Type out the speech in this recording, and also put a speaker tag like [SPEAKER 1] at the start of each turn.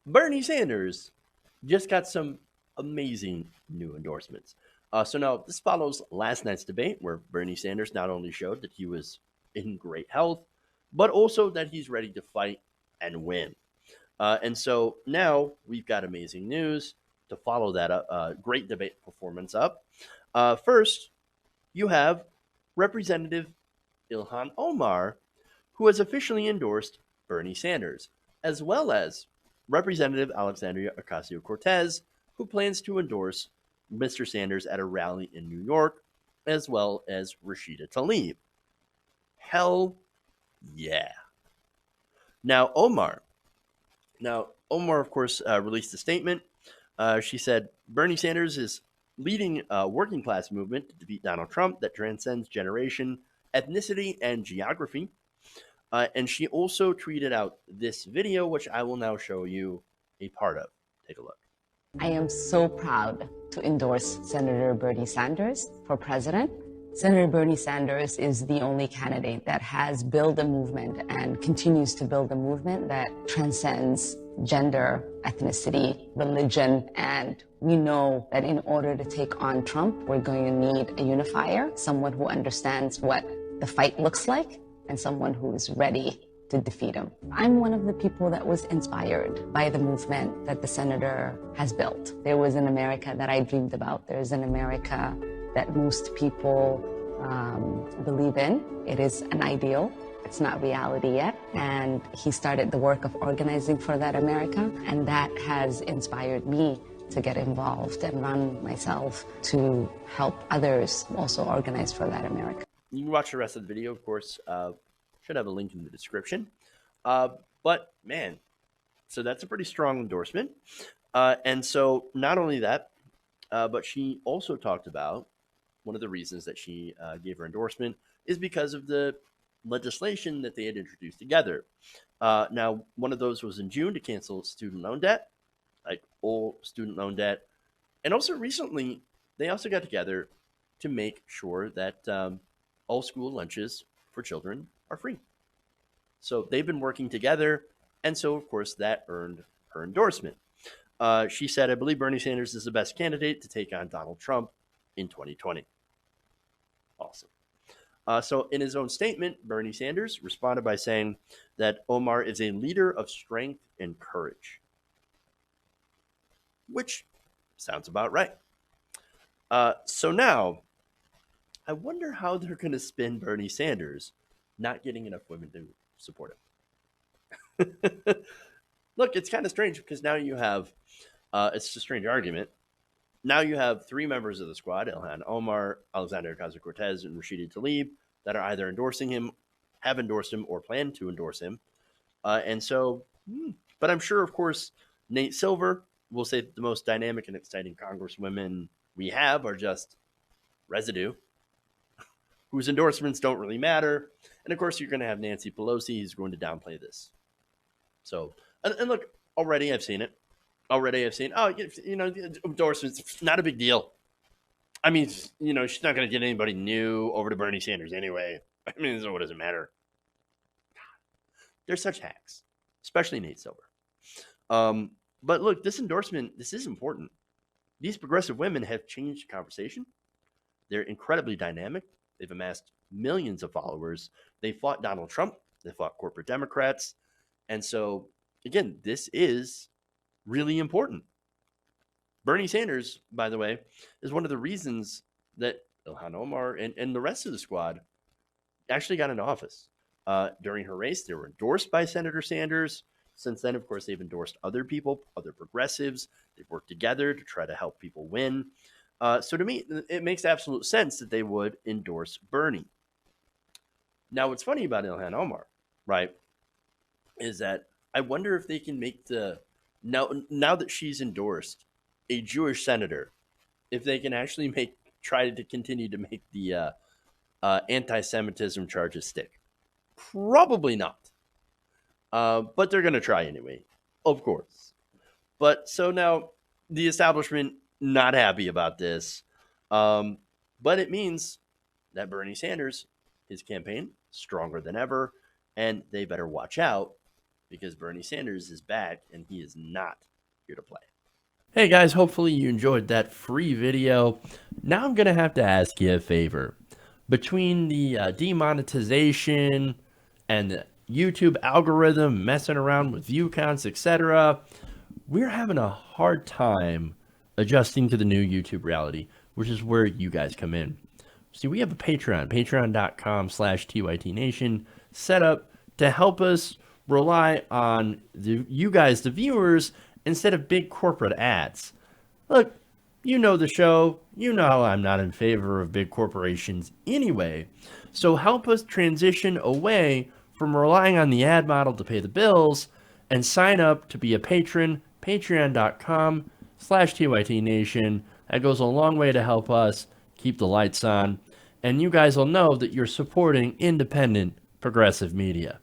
[SPEAKER 1] Bernie Sanders just got some amazing new endorsements. So now this follows last night's debate where Bernie Sanders not only showed that he was in great health, but also that he's ready to fight and win. And so now we've got amazing news to follow that great debate performance up. First, you have Representative Ilhan Omar, who has officially endorsed Bernie Sanders, as well as Representative Alexandria Ocasio-Cortez, who plans to endorse Mr. Sanders at a rally in New York, as well as Rashida Tlaib. Hell yeah. Now, Omar. Omar, of course, released a statement. She said Bernie Sanders is leading a working class movement to defeat Donald Trump that transcends generation, ethnicity, and geography. And she also tweeted out this video, which I will now show you a part of. Take a look.
[SPEAKER 2] I am so proud to endorse Senator Bernie Sanders for president. Senator Bernie Sanders is the only candidate that has built a movement and continues to build a movement that transcends gender, ethnicity, religion, and we know that in order to take on Trump, we're going to need a unifier, someone who understands what the fight looks like, and someone who is ready to defeat him. I'm one of the people that was inspired by the movement that the senator has built. There was an America that I dreamed about. There's an America that most people believe in. It is an ideal. It's not reality yet. And he started the work of organizing for that America. And that has inspired me to get involved and run myself to help others also organize for that America.
[SPEAKER 1] You can watch the rest of the video, of course. Should have a link in the description. But man, so that's a pretty strong endorsement. And so not only that, but she also talked about one of the reasons that she gave her endorsement is because of the legislation that they had introduced together. Now, one of those was in June to cancel student loan debt, like all student loan debt. And also recently, they also got together to make sure that all school lunches for children are free. So they've been working together. And so, of course, that earned her endorsement. She said, I believe Bernie Sanders is the best candidate to take on Donald Trump in 2020. Awesome. So, in his own statement, Bernie Sanders responded by saying that Omar is a leader of strength and courage, which sounds about right. So now, I wonder how they're going to spin Bernie Sanders not getting enough women to support him. Look, it's kind of strange because now you have, it's a strange argument. Now you have three members of the squad, Ilhan Omar, Alexander Ocasio-Cortez, and Rashida Tlaib, that are either endorsing him, have endorsed him, or plan to endorse him. And so, but I'm sure, of course, Nate Silver will say that the most dynamic and exciting congresswomen we have are just residue, whose endorsements don't really matter. And of course, you're going to have Nancy Pelosi, who's going to downplay this. So, and look, already I've seen it. Already I've seen, endorsements, not a big deal. I mean, she's not going to get anybody new over to Bernie Sanders anyway. I mean, so what does it matter? They're such hacks, especially Nate Silver. But look, this endorsement, this is important. These progressive women have changed the conversation. They're incredibly dynamic. They've amassed millions of followers. They fought Donald Trump. They fought corporate Democrats. And so, again, this is really important. Bernie Sanders, by the way, is one of the reasons that Ilhan Omar and the rest of the squad actually got into office. During her race, they were endorsed by Senator Sanders. Since then, of course, they've endorsed other people, other progressives. They've worked together to try to help people win. So to me, it makes absolute sense that they would endorse Bernie. Now, what's funny about Ilhan Omar, right, is that I wonder if they can make now that she's endorsed a Jewish senator, if they can actually try to continue to make the anti-Semitism charges stick. Probably not. But they're going to try anyway, of course. But so now the establishment not happy about this. But it means that Bernie Sanders, his campaign, stronger than ever, and they better watch out because Bernie Sanders is back and he is not here to play.
[SPEAKER 3] Hey guys, hopefully you enjoyed that free video. Now I'm going to have to ask you a favor. Between the demonetization and the YouTube algorithm messing around with view counts, etc., we're having a hard time adjusting to the new YouTube reality, which is where you guys come in. See, we have a Patreon, patreon.com/TYTNation, set up to help us rely on you guys, the viewers, instead of big corporate ads. Look, you know the show. You know I'm not in favor of big corporations anyway. So help us transition away from relying on the ad model to pay the bills and sign up to be a patron, patreon.com/TYTNation. That goes a long way to help us keep the lights on. And you guys will know that you're supporting independent progressive media.